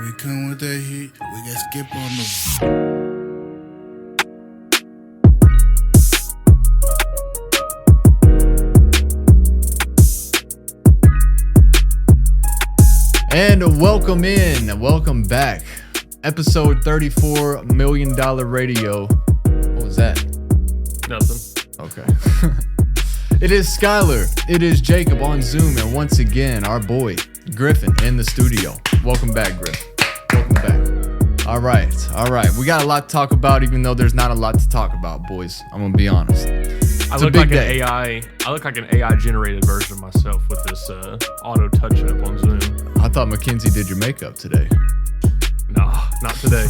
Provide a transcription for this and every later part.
we come with that heat, we got skip on the. And welcome back. Episode $34 Million Radio. What was that? Nothing. Okay. It is Skylar. It is Jacob on Zoom. And once again, our boy, Griffin, in the studio. Welcome back, Griff. Welcome back. All right. We got a lot to talk about, even though there's not a lot to talk about, boys. I'm going to be honest. I look like an AI generated version of myself with this auto touch up on Zoom. I thought Mackenzie did your makeup today. No, not today.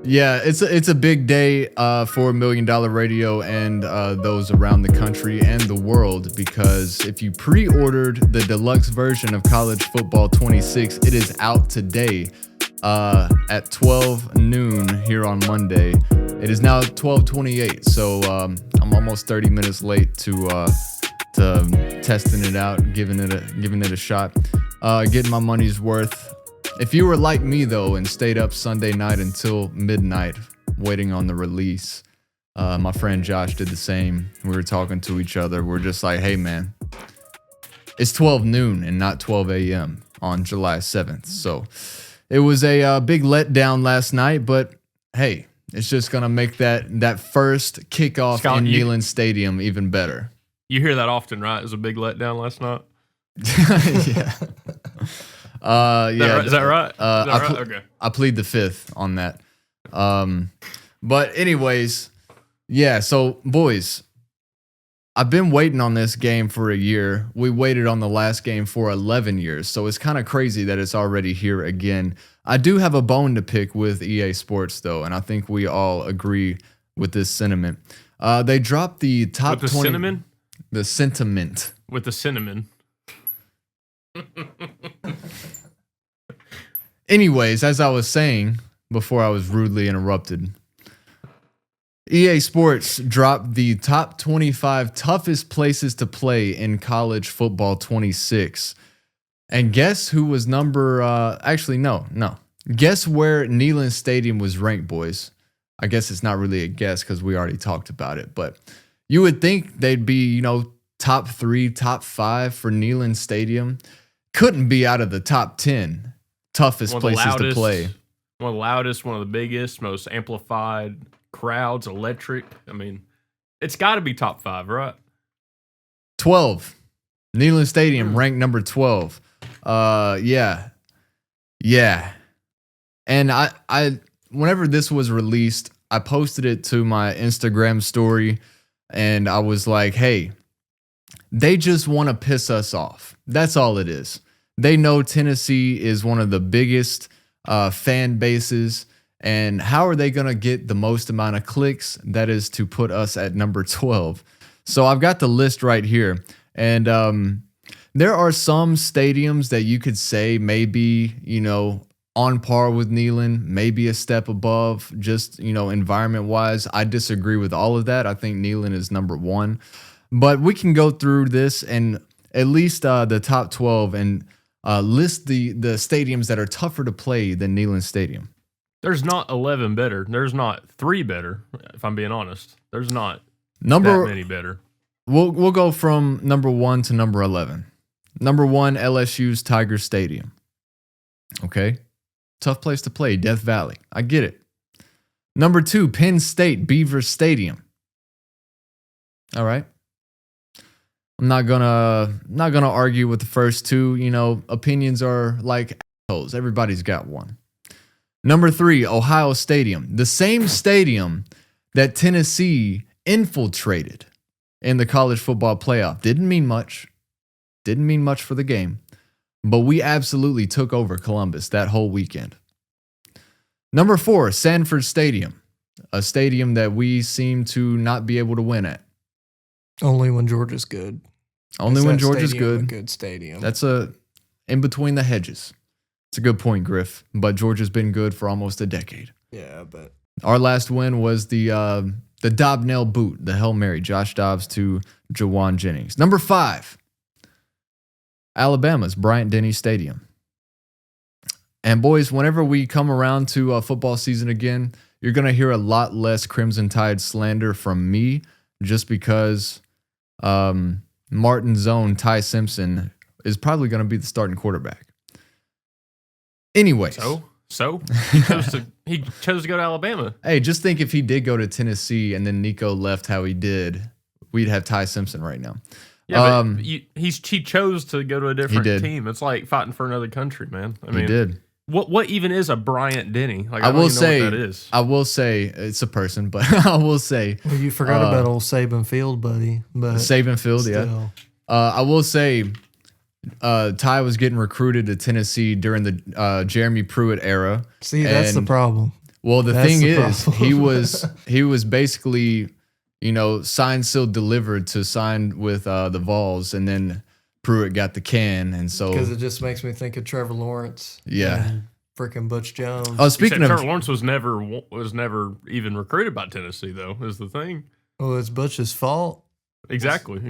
Yeah, it's a big day for $1 Million Radio and those around the country and the world, because if you pre-ordered the deluxe version of College Football 26, it is out today at 12 noon here on Monday. It is now 12:28, so I'm almost 30 minutes late to testing it out, giving it a shot, getting my money's worth. If you were like me, though, and stayed up Sunday night until midnight waiting on the release, my friend Josh did the same. We were talking to each other. We're just like, hey, man, it's 12 noon and not 12 a.m. on July 7th. So it was a big letdown last night, but hey, it's just going to make that first kickoff in Neyland Stadium even better. You hear that often, right? It was a big letdown last night. Yeah. Is that right? Okay. I plead the fifth on that. But anyways, yeah. So boys, I've been waiting on this game for a year. We waited on the last game for 11 years. So it's kind of crazy that it's already here again. I do have a bone to pick with EA Sports though, and I think we all agree with this sentiment. They dropped the top 20. Cinnamon? The sentiment. With the cinnamon. Anyways, as I was saying before I was rudely interrupted, EA Sports dropped the top 25 toughest places to play in College Football 26. And guess who was number... No. Guess where Neyland Stadium was ranked, boys? I guess it's not really a guess because we already talked about it. But you would think they'd be, top 3, top 5 for Neyland Stadium. Couldn't be out of the top 10 toughest places to play. One of the loudest, one of the biggest, most amplified crowds, electric. I mean, it's got to be top 5, right? 12. Neyland Stadium ranked number 12. Yeah. And I whenever this was released, I posted it to my Instagram story and I was like, hey, they just want to piss us off. That's all it is. They know Tennessee is one of the biggest fan bases, and how are they going to get the most amount of clicks? That is to put us at number 12. So I've got the list right here, and there are some stadiums that you could say maybe, on par with Neyland, maybe a step above, just, environment-wise. I disagree with all of that. I think Neyland is number 1. But we can go through this and at least the top 12 and list the stadiums that are tougher to play than Neyland Stadium. There's not 11 better. There's not 3 better, if I'm being honest. There's not that many better. We'll go from number 1 to number 11. Number 1, LSU's Tiger Stadium. Okay. Tough place to play, Death Valley. I get it. Number 2, Penn State Beaver Stadium. All right. I'm not gonna argue with the first two. Opinions are like assholes. Everybody's got one. Number 3, Ohio Stadium, the same stadium that Tennessee infiltrated in the college football playoff. Didn't mean much for the game, but we absolutely took over Columbus that whole weekend. Number 4, Sanford Stadium, a stadium that we seem to not be able to win at. Only when Georgia's good. Only when Georgia's good. A good stadium. That's in between the hedges. It's a good point, Grif. But Georgia's been good for almost a decade. Yeah, but our last win was the Dobnell boot, the Hail Mary, Josh Dobbs to Jawan Jennings. Number 5, Alabama's Bryant-Denny Stadium. And boys, whenever we come around to football season again, you're going to hear a lot less Crimson Tide slander from me just because Martin's own Ty Simpson is probably going to be the starting quarterback. Anyways. So he chose to go to Alabama. Hey, just think if he did go to Tennessee and then Nico left how he did, we'd have Ty Simpson right now. Yeah, but he chose to go to a different team. It's like fighting for another country, man. I mean, he did. What even is a Bryant Denny? Like, I will don't even know what that is. I will say it's a person, but I will say. Well, you forgot about old Saban Field, buddy. But Saban Field, still. yeah. I will say, Ty was getting recruited to Tennessee during the Jeremy Pruitt era. See, that's the problem. Well, the thing is, he was basically, signed, sealed, delivered to sign with the Vols, and then Pruitt got the can, and so because it just makes me think of Trevor Lawrence. Yeah, freaking Butch Jones. Oh, speaking of Trevor Lawrence was never even recruited by Tennessee, though. Is the thing. Oh, it's Butch's fault. Exactly.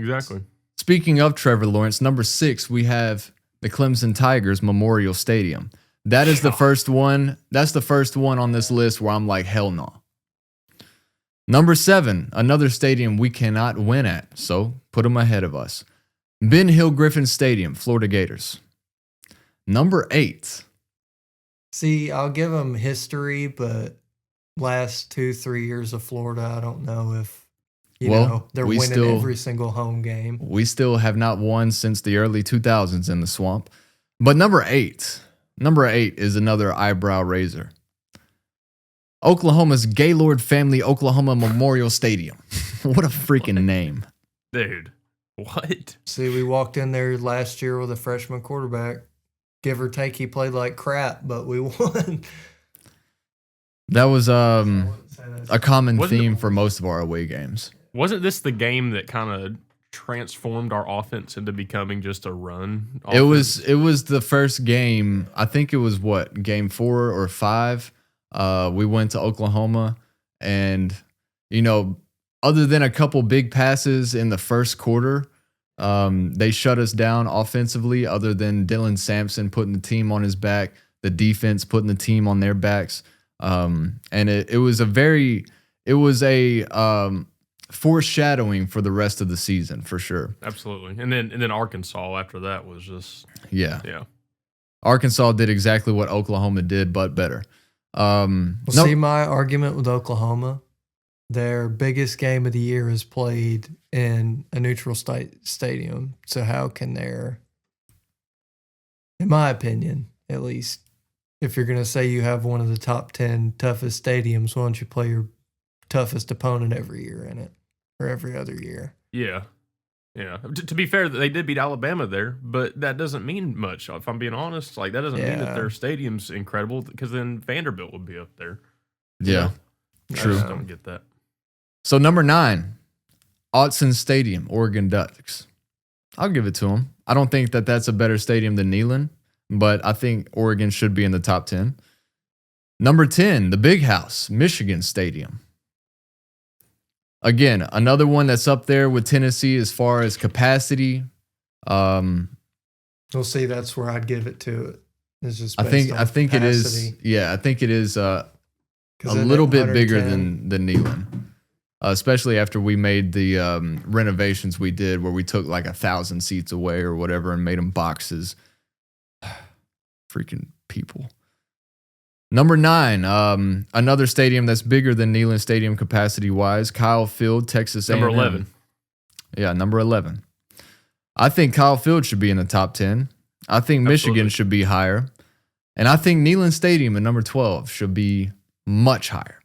Speaking of Trevor Lawrence, number 6, we have the Clemson Tigers Memorial Stadium. That is the first one. That's the first one on this list where I'm like, hell no. Number 7, another stadium we cannot win at, so put them ahead of us. Ben Hill Griffin Stadium, Florida Gators. Number 8. See, I'll give them history, but last 2-3 years of Florida, I don't know if they're winning every single home game. We still have not won since the early 2000s in the swamp. But number 8 is another eyebrow raiser. Oklahoma's Gaylord Family Oklahoma Memorial Stadium. What a freaking name. Dude, what? See, we walked in there last year with a freshman quarterback. Give or take, he played like crap, but we won. That was a common theme for most of our away games. Wasn't this the game that kind of transformed our offense into becoming just a run offense? It was the first game. I think it was game 4 or 5. We went to Oklahoma, and other than a couple big passes in the first quarter, they shut us down offensively. Other than Dylan Sampson putting the team on his back, the defense putting the team on their backs, and it was a foreshadowing for the rest of the season for sure. Absolutely, and then Arkansas after that was just yeah. Arkansas did exactly what Oklahoma did, but better. See, my argument with Oklahoma, their biggest game of the year is played in a neutral stadium. So how can in my opinion, at least, if you're going to say you have one of the top 10 toughest stadiums, why don't you play your toughest opponent every year in it or every other year? Yeah. To be fair, they did beat Alabama there, but that doesn't mean much. If I'm being honest, that doesn't mean that their stadium's incredible, because then Vanderbilt would be up there. Yeah, true. I just don't get that. So number 9, Autzen Stadium, Oregon Ducks. I'll give it to them. I don't think that that's a better stadium than Neyland, but I think Oregon should be in the top 10. Number 10, the Big House, Michigan Stadium. Again, another one that's up there with Tennessee as far as capacity. We'll see. That's where I'd give it to it. It's just I think it is. Yeah, I think it is a little bit bigger than Neyland, especially after we made the renovations we did, where we took like 1,000 seats away or whatever and made them boxes. Freaking people. Number 9, another stadium that's bigger than Neyland Stadium capacity-wise, Kyle Field, Texas A&M. Number 11. Yeah, number 11. I think Kyle Field should be in the top 10. I think Michigan should be higher. And I think Neyland Stadium at number 12 should be much higher.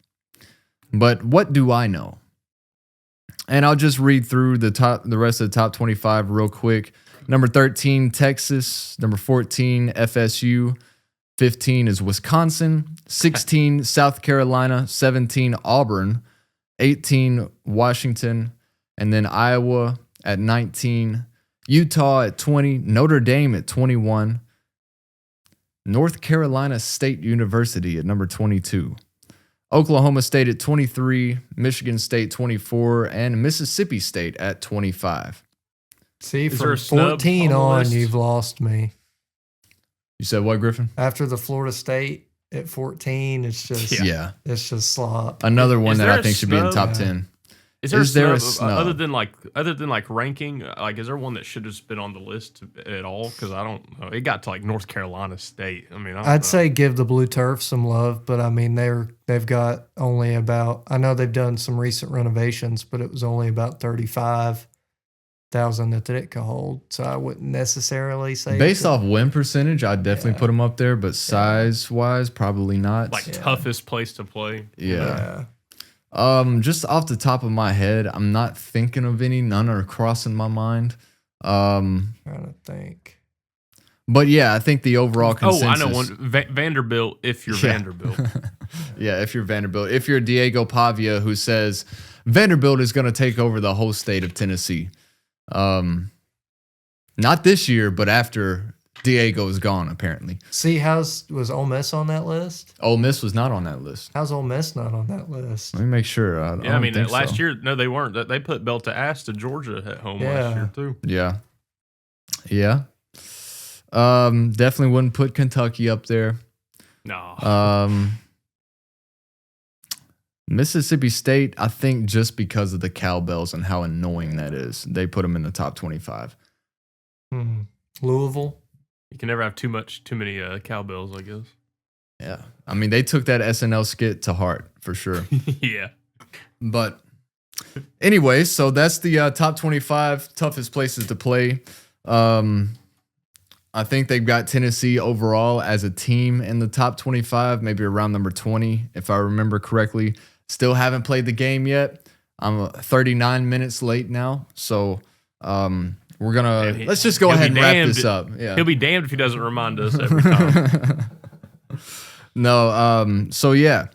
But what do I know? And I'll just read through the rest of the top 25 real quick. Number 13, Texas. Number 14, FSU. 15 is Wisconsin, 16 South Carolina, 17 Auburn, 18 Washington, and then Iowa at 19, Utah at 20, Notre Dame at 21, North Carolina State University at number 22, Oklahoma State at 23, Michigan State 24, and Mississippi State at 25. See, from 14 on, you've lost me. You said what, Griffin? After the Florida State at 14, it's just it's just slop. Another one that I think should be in top 10. Is there a snub other than like ranking? Like, is there one that should have been on the list at all? Because I don't know. It got to like North Carolina State. I mean, I'd say give the Blue Turf some love, but I mean they've got only about. I know they've done some recent renovations, but it was only about 35,000 that it could hold. So I wouldn't necessarily say based off win percentage, I'd definitely put them up there, but size wise, probably not. Like toughest place to play. Yeah. Just off the top of my head, I'm not thinking of any. None are crossing my mind. Trying to think. But yeah, I think the overall consensus. Oh, I know one. Vanderbilt, if you're Vanderbilt. Yeah, if you're Vanderbilt. If you're Diego Pavia, who says Vanderbilt is going to take over the whole state of Tennessee. Not this year, but after Diego is gone, apparently. See, was Ole Miss on that list? Ole Miss was not on that list. How's Ole Miss not on that list? Let me make sure. I mean, last year, no, they weren't. They put belt to ass to Georgia at home last year, too. Yeah. Yeah. Definitely wouldn't put Kentucky up there. No. Mississippi State, I think just because of the cowbells and how annoying that is, they put them in the top 25. Louisville. You can never have too many cowbells, I guess. Yeah. I mean, they took that SNL skit to heart for sure. Yeah. But anyway, so that's the top 25 toughest places to play. I think they've got Tennessee overall as a team in the top 25, maybe around number 20, if I remember correctly. Still haven't played the game yet. I'm 39 minutes late now. So let's just go ahead and wrap this up. Yeah. He'll be damned if he doesn't remind us every time. No. So yeah,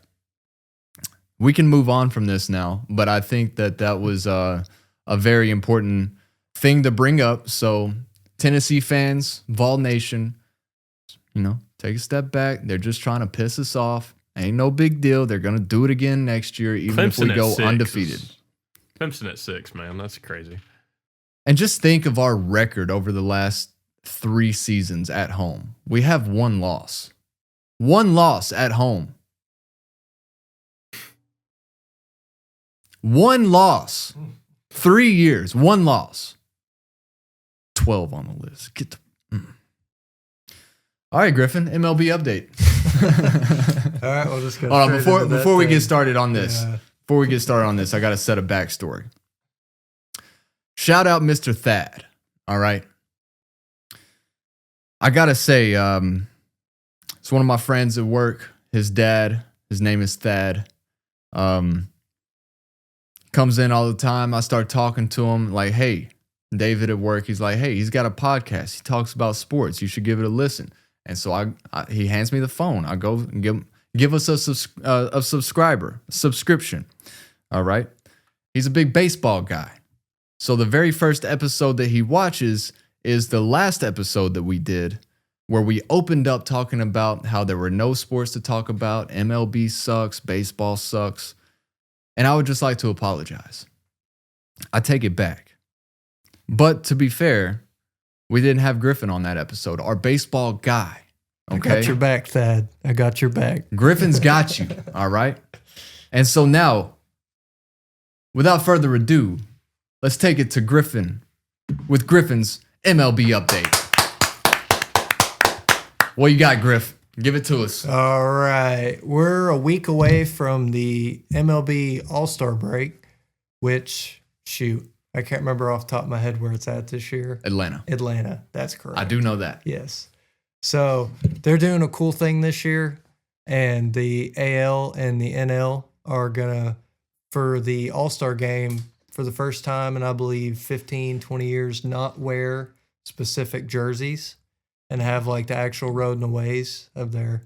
we can move on from this now, but I think that was a very important thing to bring up. So Tennessee fans, Vol Nation, take a step back. They're just trying to piss us off. Ain't no big deal. They're going to do it again next year, even if we go undefeated. Clemson at 6, man. That's crazy. And just think of our record over the last 3 seasons at home. We have 1 loss. 1 loss at home. 1 loss. 3 years, 1 loss. 12 on the list. All right, Griffin, MLB update. All right, we'll just go. Hold on, before we get started on this. Before we get started on this, I got to set a backstory. Shout out Mr. Thad. All right. I got to say, it's one of my friends at work. His dad, his name is Thad. Comes in all the time. I start talking to him like, hey, David at work. He's like, hey, he's got a podcast. He talks about sports. You should give it a listen. And so he hands me the phone. I go and give us a subscription. All right. He's a big baseball guy. So the very first episode that he watches is the last episode that we did, where we opened up talking about how there were no sports to talk about. MLB sucks. Baseball sucks. And I would just like to apologize. I take it back. But to be fair, we didn't have Griffin on that episode, our baseball guy. Okay? I got your back, Thad. I got your back. Griffin's got you, all right? And so now, without further ado, let's take it to Griffin with Griffin's MLB update. What you got, Griff? Give it to us. All right. We're a week away from the MLB All-Star break, which, shoot, I can't remember off the top of my head where it's at this year. Atlanta. That's correct. I do know that. Yes. So they're doing a cool thing this year, and the AL and the NL are going to, for the All-Star game, for the first time in, I believe, 15, 20 years, not wear specific jerseys and have like the actual road and aways of their,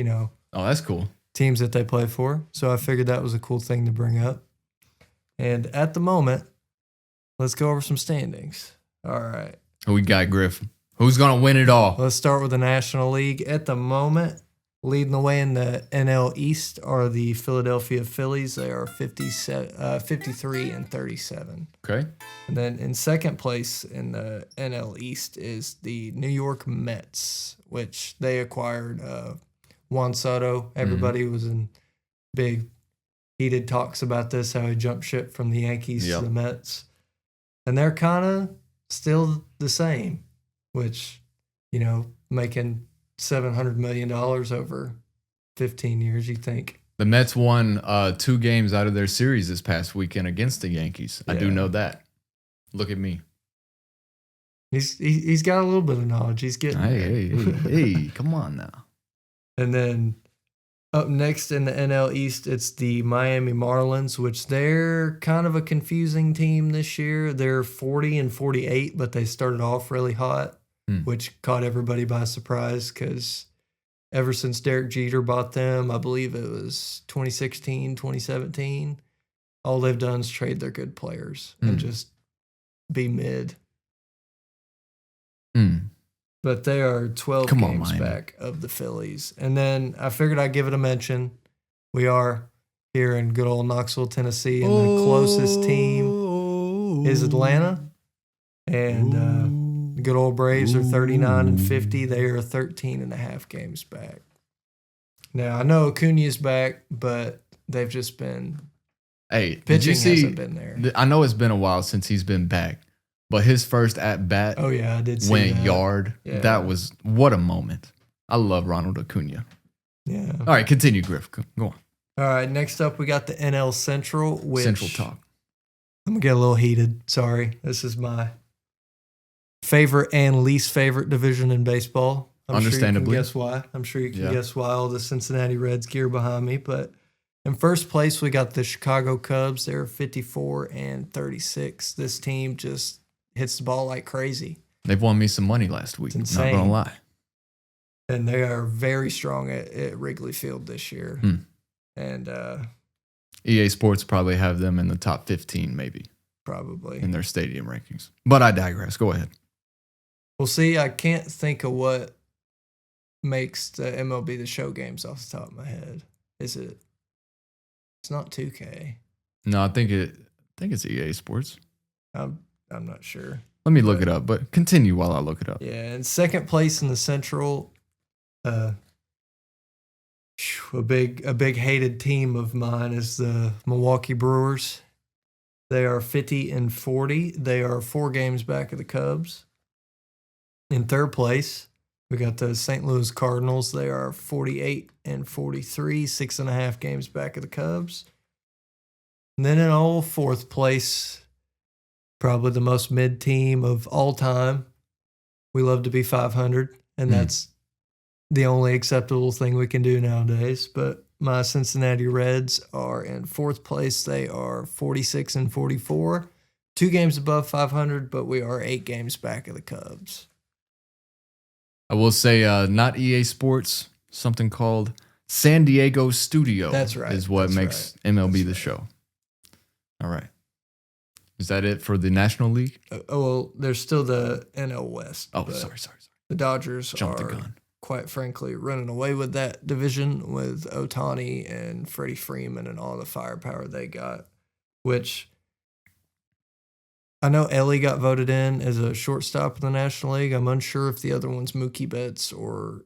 Oh, that's cool. Teams that they play for. So I figured that was a cool thing to bring up. And at the moment, let's go over some standings. All right. Who we got, Griff? Who's going to win it all? Let's start with the National League. At the moment, leading the way in the NL East are the Philadelphia Phillies. They are 53 and 37. Okay. And then in second place in the NL East is the New York Mets which they acquired Juan Soto. Everybody was in big heated talks about this, how he jumped ship from the Yankees to the Mets. And they're kind of still the same, which, making $700 million over 15 years, you think. The Mets won 2 games out of their series this past weekend against the Yankees. I do know that. Look at me. He's got a little bit of knowledge. He's getting Hey, come on now. And then up next in the NL East, it's the Miami Marlins, which they're kind of a confusing team this year. They're 40-48, but they started off really hot, which caught everybody by surprise because ever since Derek Jeter bought them, I believe it was 2016, 2017, all they've done is trade their good players and just be mid. But they are 12 games back of the Phillies. And then I figured I'd give it a mention. We are here in good old Knoxville, Tennessee, and the closest team is Atlanta. And the good old Braves are 39-50. They are 13.5 games back. Now, I know Acuna's back, but they've just been pitching hasn't been there. I know it's been a while since he's been back. But his first at bat I did see went that. yard. Yeah. That was what a moment. I love Ronald Acuna. Yeah. All right, continue, Grif. Go on. All right, next up we got the NL Central, which Central talk. I'm gonna get a little heated. Sorry, this is my favorite and least favorite division in baseball. Understandably. I'm sure you can guess why. All the Cincinnati Reds gear behind me, but in first place we got the Chicago Cubs. They're 54-36. This team just hits the ball like crazy. They've won me some money last week. Not gonna lie. And they are very strong at Wrigley Field this year. And EA Sports probably have them in the top 15, maybe. Probably. In their stadium rankings. But I digress. Go ahead. Well, see, I can't think of what makes the MLB the Show games off the top of my head. Is it? It's not 2K. No, I think it's EA Sports. I'm not sure. Let me look it up, but continue while I look it up. Yeah, in second place in the Central, a big hated team of mine is the Milwaukee Brewers. They are 50-40. They are 4 games back of the Cubs. In third place, we got the St. Louis Cardinals. They are 48-43, 6.5 games back of the Cubs. And then in fourth place, probably the most mid team of all time. We love to be 500, and that's the only acceptable thing we can do nowadays. But my Cincinnati Reds are in fourth place. They are 46-44, 2 games above 500, but we are 8 games back of the Cubs. I will say not EA Sports, something called San Diego Studio. That's right. Is what makes MLB the Show. All right. Is that it for the National League? Well, there's still the NL West. Oh, sorry. The Dodgers Jumped are, the gun. Quite frankly, running away with that division with Ohtani and Freddie Freeman and all the firepower they got, which I know Ellie got voted in as a shortstop in the National League. I'm unsure if the other one's Mookie Betts or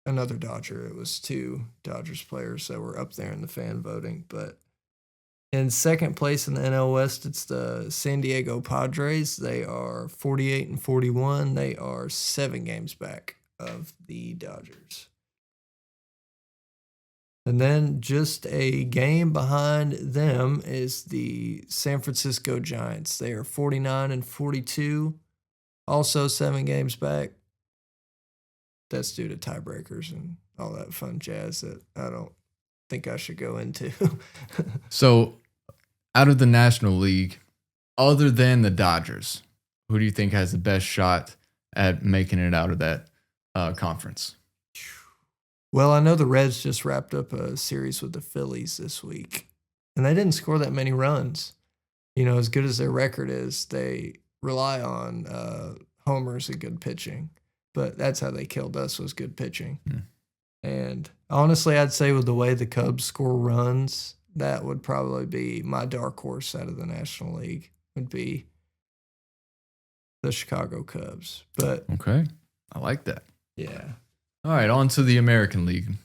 another Dodger. It was 2 Dodgers players that were up there in the fan voting, but in second place in the NL West, it's the San Diego Padres. They are 48-41. They are 7 games back of the Dodgers. And then just a game behind them is the San Francisco Giants. They are 49-42. Also 7 games back. That's due to tiebreakers and all that fun jazz that I don't think I should go into. So, out of the National League, other than the Dodgers, who do you think has the best shot at making it out of that conference? Well, I know the Reds just wrapped up a series with the Phillies this week, and they didn't score that many runs. As good as their record is, they rely on homers and good pitching. But that's how they killed us, was good pitching. And honestly, I'd say with the way the Cubs score runs, that would probably be my dark horse out of the National League, would be the Chicago Cubs. But okay, I like that. Yeah. All right, on to the American League.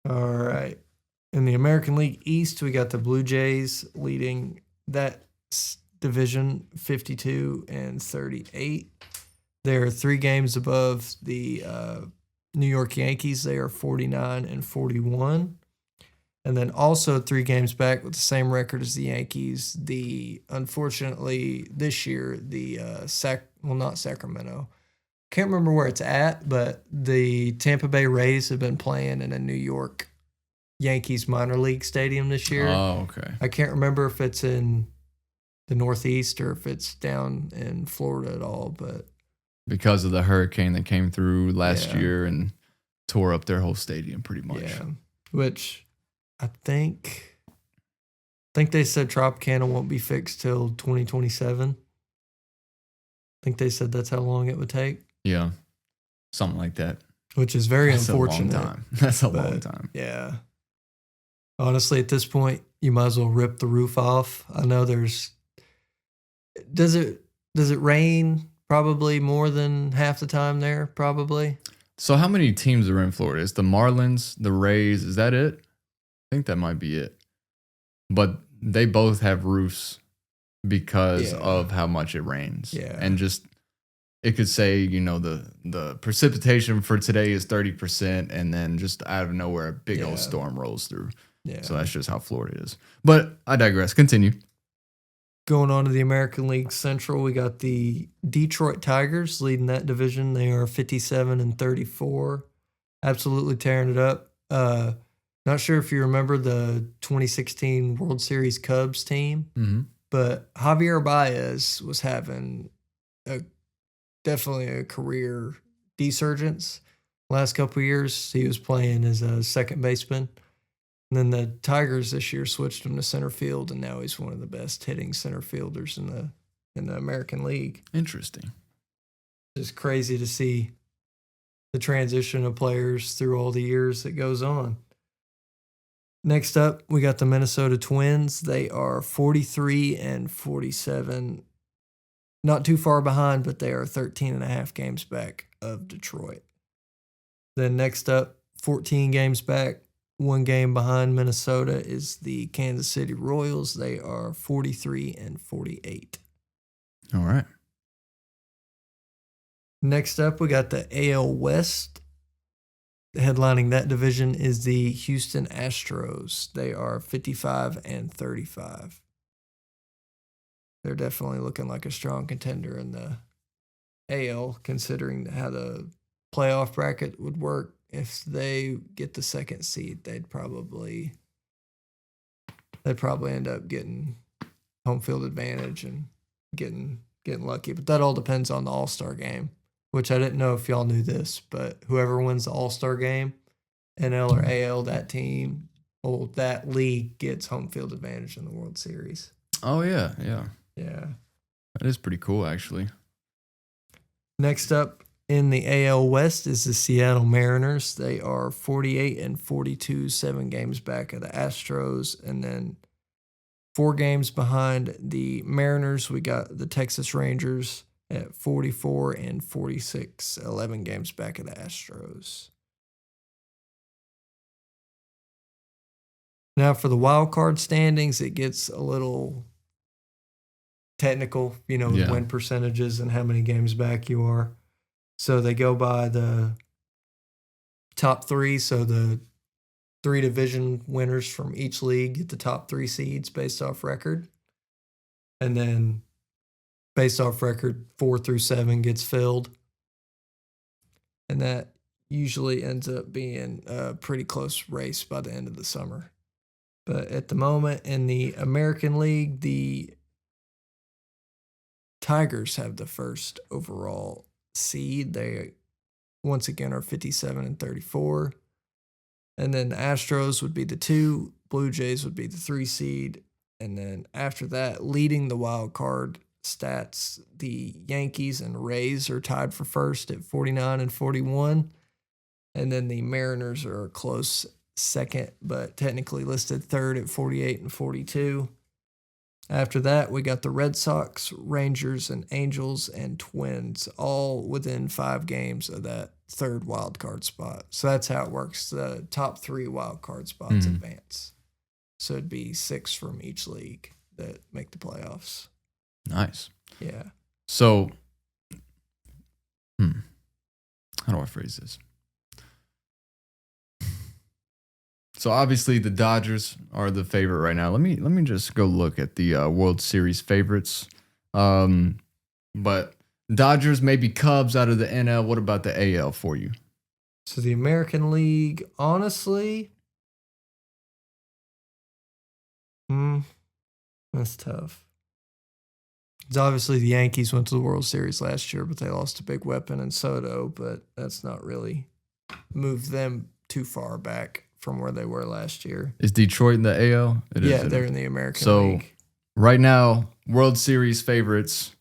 All right. In the American League East, we got the Blue Jays leading that division 52-38. They're 3 games above the New York Yankees. They are 49-41. And then also 3 games back with the same record as the Yankees. Unfortunately, this year, not Sacramento. Can't remember where it's at, but the Tampa Bay Rays have been playing in a New York Yankees minor league stadium this year. Oh, okay. I can't remember if it's in the Northeast or if it's down in Florida at all, but because of the hurricane that came through last year and tore up their whole stadium pretty much. Yeah. Which I think they said Tropicana won't be fixed till 2027. I think they said that's how long it would take. Yeah. Something like that. Which is very That's unfortunate. A long time. That's a long time. Yeah. Honestly, at this point, you might as well rip the roof off. I know does it rain probably more than half the time there? Probably. So how many teams are in Florida? It's the Marlins, the Rays. Is that it? I think that might be it. But they both have roofs because of how much it rains. Yeah. And just, it could say, the precipitation for today is 30%, and then just out of nowhere, a big old storm rolls through. Yeah. So that's just how Florida is. But I digress. Continue. Going on to the American League Central, we got the Detroit Tigers leading that division. They are 57-34, absolutely tearing it up. Not sure if you remember the 2016 World Series Cubs team, but Javier Baez was having definitely a career resurgence. Last couple of years, he was playing as a second baseman. And then the Tigers this year switched him to center field, and now he's one of the best hitting center fielders in the American League. Interesting. It's crazy to see the transition of players through all the years that goes on. Next up, we got the Minnesota Twins. They are 43-47. Not too far behind, but they are 13.5 games back of Detroit. Then next up, 14 games back. 1 game behind Minnesota is the Kansas City Royals. They are 43-48. All right. Next up, we got the AL West. Headlining that division is the Houston Astros. They are 55-35. They're definitely looking like a strong contender in the AL, considering how the playoff bracket would work. If they get the second seed, they'd probably end up getting home field advantage and getting lucky. But that all depends on the All-Star game, which I didn't know if y'all knew this, but whoever wins the All-Star game, NL or AL, that team or that league gets home field advantage in the World Series. Oh, yeah. Yeah. That is pretty cool, actually. Next up in the AL West is the Seattle Mariners. They are 48-42, 7 games back of the Astros. And then 4 games behind the Mariners, we got the Texas Rangers at 44-46, 11 games back of the Astros. Now for the wild card standings, it gets a little technical, with win percentages and how many games back you are. So they go by the top 3. So the 3 division winners from each league get the top 3 seeds based off record. And then based off record, 4 through 7 gets filled. And that usually ends up being a pretty close race by the end of the summer. But at the moment in the American League, the Tigers have the first overall seed. They once again are 57-34. And then the Astros would be the 2, Blue Jays would be the 3 seed. And then after that, leading the wild card stats, the Yankees and Rays are tied for first at 49-41. And then the Mariners are a close second, but technically listed third at 48-42. After that, we got the Red Sox, Rangers, and Angels and Twins, all within 5 games of that third wild card spot. So that's how it works. The top 3 wild card spots advance. So it'd be 6 from each league that make the playoffs. Nice. Yeah. So, how do I phrase this? So obviously the Dodgers are the favorite right now. Let me just go look at the World Series favorites. But Dodgers, maybe Cubs out of the NL. What about the AL for you? So the American League, honestly, that's tough. It's obviously the Yankees went to the World Series last year, but they lost a big weapon in Soto, but that's not really moved them too far back from where they were last year. Is Detroit in the AL? They're in the American League. So right now, World Series favorites,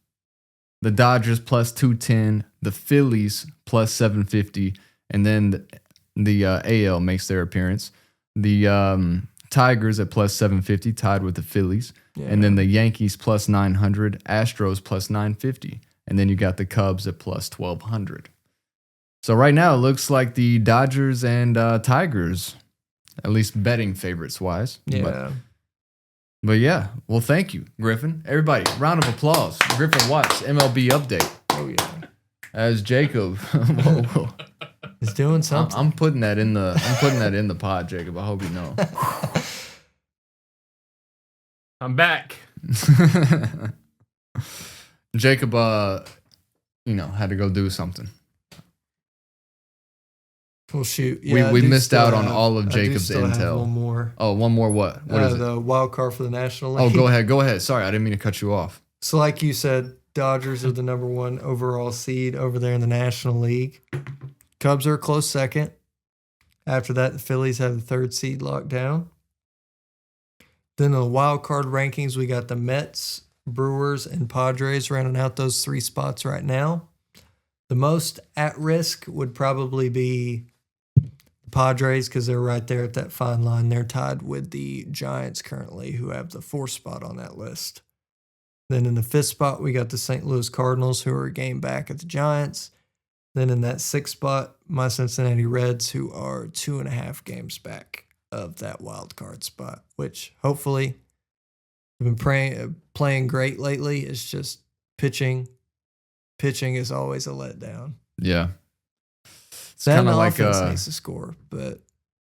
the Dodgers plus 210, the Phillies plus 750, and then the AL makes their appearance. The Tigers at plus 750, tied with the Phillies. Yeah. And then the Yankees plus 900, Astros plus 950. And then you got the Cubs at plus 1,200. So right now, it looks like the Dodgers and Tigers, at least betting favorites wise. Yeah. But yeah, well, thank you, Griffin. Everybody, round of applause. Griffin Watts, MLB update. Oh, yeah. As Jacob. Whoa. He's doing something. I'm putting that in the pod, Jacob. I hope you know. I'm back. Jacob, had to go do something. Well, shoot. Yeah, we missed out on all of Jacob's intel. One more. Oh, one more what? What is it? The wild card for the National League. Oh, go ahead. Sorry, I didn't mean to cut you off. So like you said, Dodgers are the number 1 overall seed over there in the National League. Cubs are a close second. After that, the Phillies have the 3rd seed locked down. Then in the wild card rankings, we got the Mets, Brewers, and Padres rounding out those 3 spots right now. The most at risk would probably be the Padres because they're right there at that fine line. They're tied with the Giants currently, who have the 4th spot on that list. Then in the 5th spot, we got the St. Louis Cardinals, who are a game back at the Giants. Then in that 6th spot, my Cincinnati Reds, who are 2.5 games back of that wild card spot, which hopefully have been playing great lately. It's just pitching. Pitching is always a letdown. Yeah. It's kind of like needs to score, but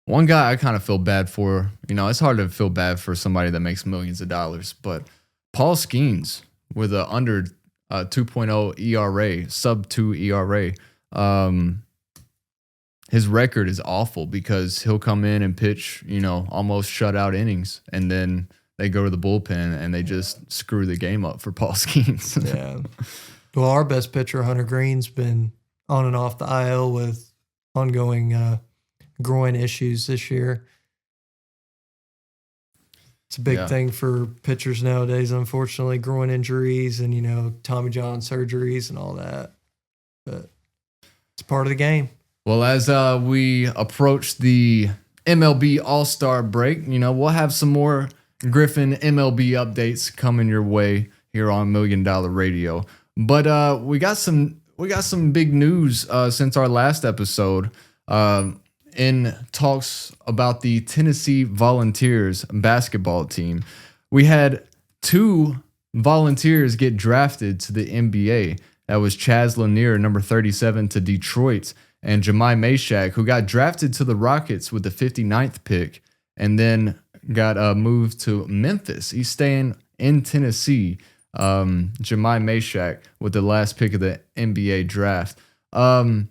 one guy I kind of feel bad for. It's hard to feel bad for somebody that makes millions of dollars, but Paul Skeens with a under 2.0 ERA, sub 2 ERA. His record is awful because he'll come in and pitch, almost shutout innings, and then they go to the bullpen and they just screw the game up for Paul Skeens. Yeah. Well, our best pitcher, Hunter Green's been on and off the IL with ongoing groin issues this year. It's a big thing for pitchers nowadays, unfortunately, groin injuries and, Tommy John surgeries and all that. But it's part of the game. Well, as we approach the MLB All-Star break, we'll have some more Griffin MLB updates coming your way here on $1 Million Radio. But we got some big news since our last episode in talks about the Tennessee Volunteers basketball team. We had 2 Volunteers get drafted to the NBA. That was Chaz Lanier, number 37, to Detroit, and Jahmai Mashack, who got drafted to the Rockets with the 59th pick and then got moved to Memphis. He's staying in Tennessee. Jahmai Mashack with the last pick of the NBA draft. One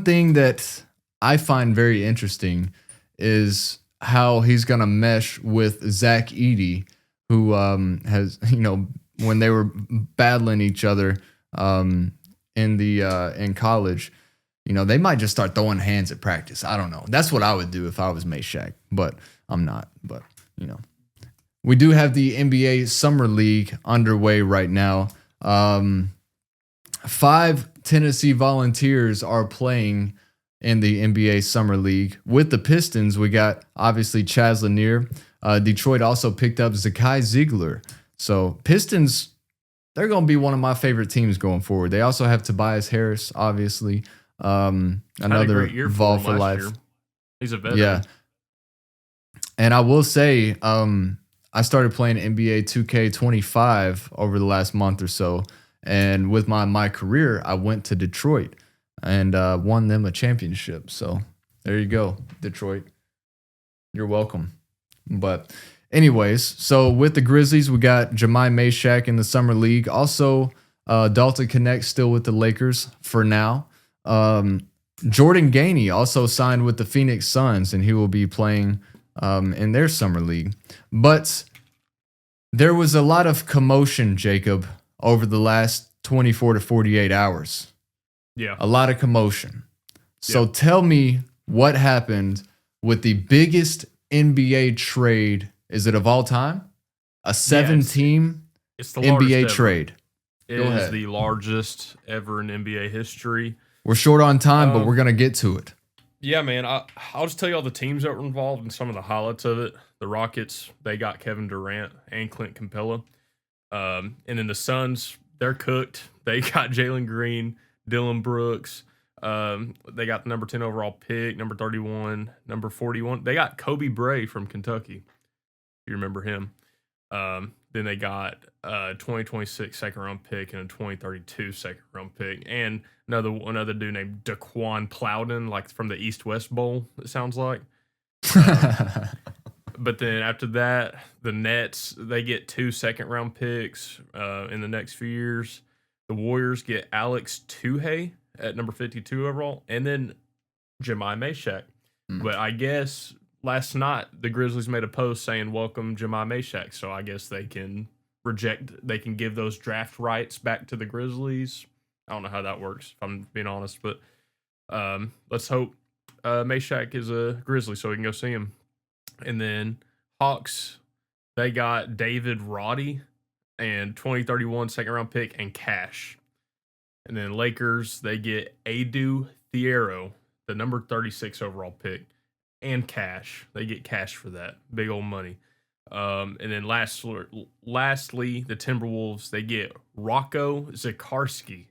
thing that I find very interesting is how he's going to mesh with Zach Edey, who has, when they were battling each other in college, they might just start throwing hands at practice. I don't know. That's what I would do if I was Mashack, but I'm not. But, we do have the NBA Summer League underway right now. 5 Tennessee Volunteers are playing in the NBA Summer League. With the Pistons, we got obviously Chaz Lanier. Detroit also picked up Zakai Ziegler. So Pistons, they're going to be one of my favorite teams going forward. They also have Tobias Harris, obviously. Another Vol for life. Year. He's a veteran. Yeah. And I will say, I started playing NBA 2K25 over the last month or so. And with my career, I went to Detroit and won them a championship. So there you go, Detroit. You're welcome. But anyways, so with the Grizzlies, we got Jahmai Mashack in the Summer League. Also, Dalton Connect still with the Lakers for now. Jordan Gainey also signed with the Phoenix Suns, and he will be playing in their Summer League. But there was a lot of commotion, Jacob, over the last 24 to 48 hours. Yeah. A lot of commotion. So tell me what happened with the biggest NBA trade, is it of all time? A 7-team it's the NBA trade. It is the largest ever in NBA history. We're short on time, but we're going to get to it. Yeah, man. I'll just tell you all the teams that were involved and some of the highlights of it. The Rockets, they got Kevin Durant and Clint Capella. And then the Suns, they're cooked. They got Jalen Green, Dylan Brooks. They got the number 10 overall pick, number 31, number 41. They got Kobe Bray from Kentucky, if you remember him. Then they got a 2026 second-round pick and a 2032 second-round pick. And another dude named Daquan Plowden, like from the East-West Bowl, it sounds like. But then after that, the Nets, they get 2 second-round picks in the next few years. The Warriors get Alex Tuhey at number 52 overall, and then Jahmai Mashack. But I guess last night the Grizzlies made a post saying welcome Jahmai Mashack, so I guess they can give those draft rights back to the Grizzlies. I don't know how that works, if I'm being honest, but let's hope Mashack is a Grizzly so we can go see him. And then Hawks, they got David Roddy and 2031 second round pick and cash. And then Lakers, they get Adu Thiero, the number 36 overall pick, and cash. They get cash for that. Big old money. And then lastly, the Timberwolves, they get Rocco Zikarsky,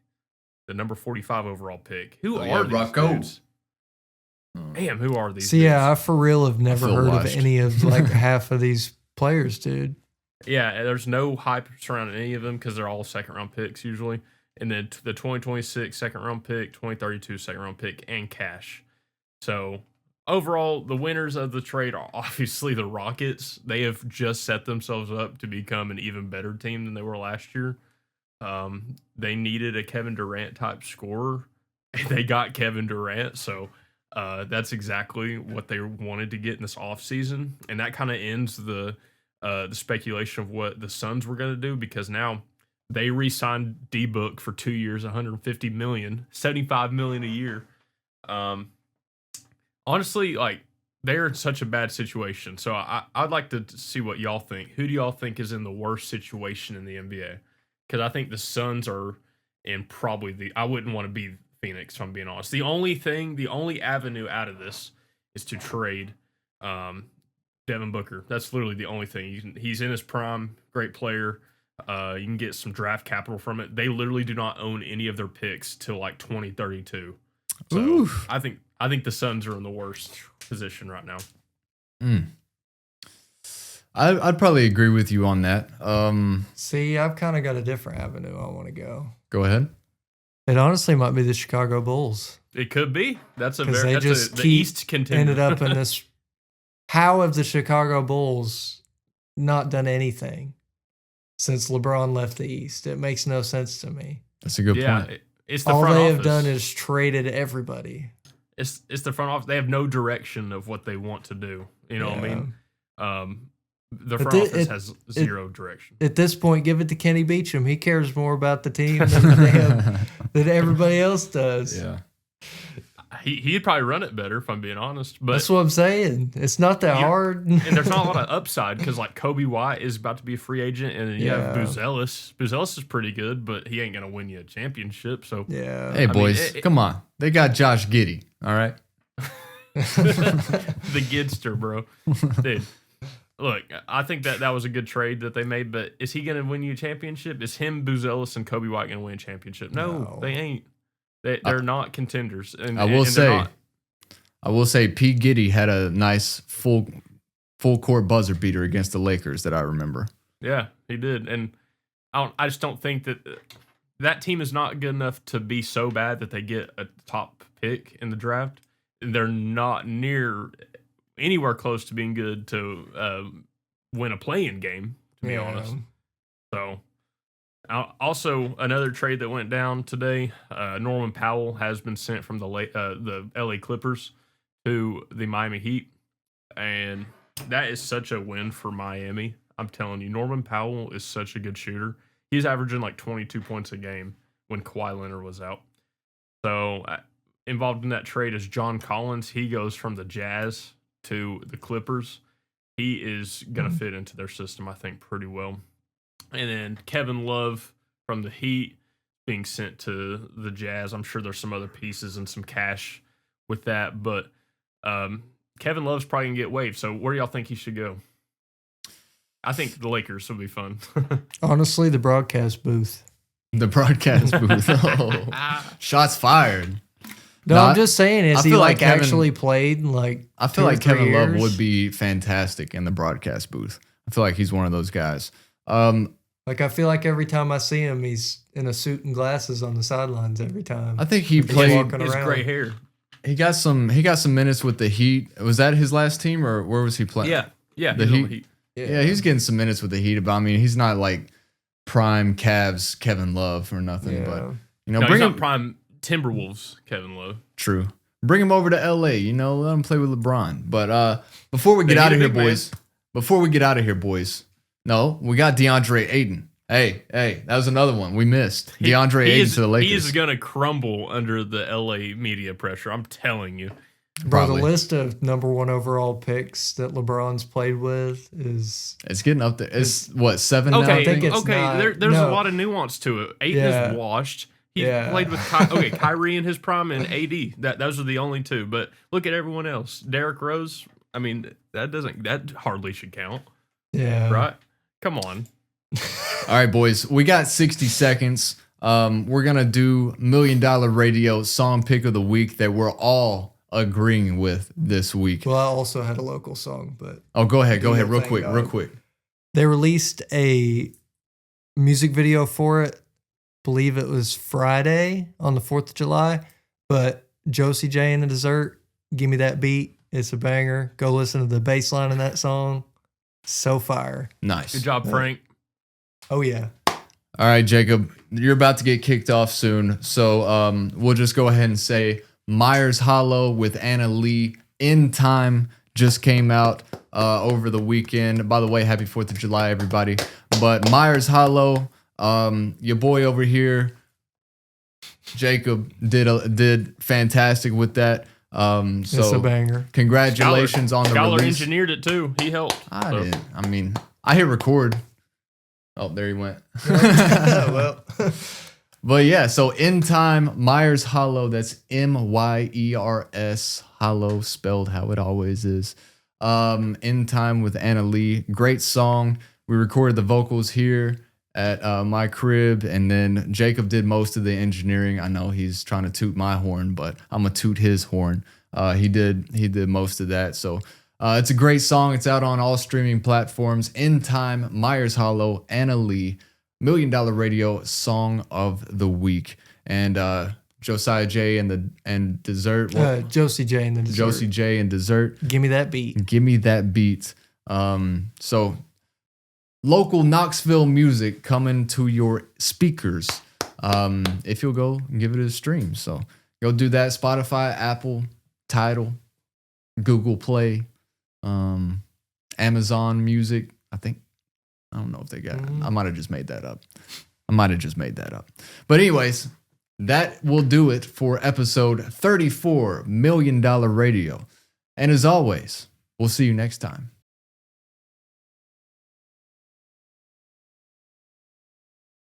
the number 45 overall pick. Who are these Rocco? dudes? Damn, who are these? So yeah, I for real have never heard washed. of any of like half of these players, dude. Yeah, there's no hype surrounding any of them because they're all second round picks usually. And then the 2026 second round pick, 2032 second round pick, and cash. So overall, the winners of the trade are obviously the Rockets. They have just set themselves up to become an even better team than they were last year. They needed a Kevin Durant type scorer, and they got Kevin Durant. So that's exactly what they wanted to get in this offseason. And that kind of ends the speculation of what the Suns were going to do, because now they re-signed D-Book for 2 years, $150 million, $75 million a year. Honestly, like, they're in such a bad situation. So I'd like to see what y'all think. Who do y'all think is in the worst situation in the NBA? Because I think the Suns are in probably I wouldn't want to be Phoenix, if I'm being honest. The only avenue out of this is to trade Devin Booker. That's literally the only thing. He's in his prime, great player. You can get some draft capital from it. They literally do not own any of their picks till like 2032. So Oof. I think the Suns are in the worst position right now. I'd probably agree with you on that. See, I've kind of got a different avenue I want to go. Go ahead. It honestly might be the Chicago Bulls. It could be. That's the East contender. Ended up in this. How have the Chicago Bulls not done anything since LeBron left the East? It makes no sense to me. That's a good point. It's the all front they office. have done is traded everybody. It's the front office. They have no direction of what they want to do. You know what I mean? The front office has zero direction. At this point, give it to Kenny Beecham. He cares more about the team than everybody else does. Yeah. He'd probably run it better, if I'm being honest. But that's what I'm saying. It's not that hard. And there's not a lot of upside because, like, Kobe White is about to be a free agent, and then you have Buzelis. Buzelis is pretty good, but he ain't going to win you a championship. So yeah. Hey, boys, come on. They got Josh Giddey. All right. The Gidster, bro. Dude, look, I think that was a good trade that they made, but is he going to win you a championship? Is him, Buzelis, and Kobe White going to win a championship? No, they ain't. They're not contenders. And I will say P. Giddy had a nice full court buzzer beater against the Lakers that I remember. Yeah, he did. And I just don't think that team is not good enough to be so bad that they get a top pick in the draft. They're not near anywhere close to being good to win a play-in game, to be honest. So, also another trade that went down today, Norman Powell has been sent from the LA Clippers to the Miami Heat, and that is such a win for Miami. I'm telling you, Norman Powell is such a good shooter. He's averaging like 22 points a game when Kawhi Leonard was out. So, involved in that trade is John Collins. He goes from the Jazz to the Clippers. He is going to fit into their system, I think, pretty well. And then Kevin Love from the Heat being sent to the Jazz. I'm sure there's some other pieces and some cash with that, but Kevin Love's probably going to get waived. So where do y'all think he should go? I think the Lakers will be fun. Honestly, the broadcast booth. The broadcast booth. Oh. Shots fired. No, I'm just saying, has he actually played I feel like Kevin Love would be fantastic in the broadcast booth. I feel like he's one of those guys. I feel like every time I see him, he's in a suit and glasses on the sidelines every time. I think he played his gray hair. He got some minutes with the Heat. Was that his last team, or where was he playing? Yeah, the Heat. Yeah, he was getting some minutes with the Heat. But I mean, he's not like prime Cavs Kevin Love or nothing. Yeah. But he's not prime Timberwolves Kevin Love. True. Bring him over to LA. Let him play with LeBron. But before we get out of here, boys. No, we got DeAndre Ayton. Hey, that was another one we missed. DeAndre Ayton to the Lakers. He is going to crumble under the LA media pressure. I'm telling you. Bro, the list of number 1 overall picks that LeBron's played with it's getting up there. It's what, 7 now? I think it's there's a lot of nuance to it. Ayton is washed. He played with Kyrie in his prime and AD. Those are the only two. But look at everyone else. Derrick Rose. I mean, that hardly should count. Yeah. Right? Come on. All right, boys. We got 60 seconds. We're gonna do $1 Million Radio song pick of the week that we're all agreeing with this week. Well, I also had a local song, but go ahead, real quick. They released a music video for it. Believe it was Friday on the 4th of July, but Josie J and the Dessert, Give Me That Beat. It's a banger. Go listen to the bass line in that song. So fire. Nice. Good job, Frank. Oh, yeah. All right, Jacob, you're about to get kicked off soon. So we'll just go ahead and say Myers Hollow with Anna Lee, In Time, just came out over the weekend. By the way, happy 4th of July, everybody. But Myers Hollow, your boy over here, Jacob, did fantastic with that. It's a banger. Congratulations on the Scholar release. engineered it too. He helped. I hit record. Oh, there he went. Well, but yeah, so In Time, Myers Hollow. That's Myers Hollow, spelled how it always is. In Time with Anna Lee. Great song. We recorded the vocals here at my crib, and then Jacob did most of the engineering. I know he's trying to toot my horn, but I'm gonna toot his horn. He did most of that. So it's a great song. It's out on all streaming platforms. In Time, Myers Hollow, Anna Lee, $1 Million Radio song of the week, and Josiah J and Dessert. Josie J and the Dessert. Josie J and Dessert. Give me that beat. Give me that beat. So local Knoxville music coming to your speakers. If you'll go give it a stream. So go do that. Spotify, Apple, Tidal, Google Play, Amazon Music. I don't know if they got it. I might have just made that up. But anyways, that will do it for episode 34, $1 Million Radio. And as always, we'll see you next time.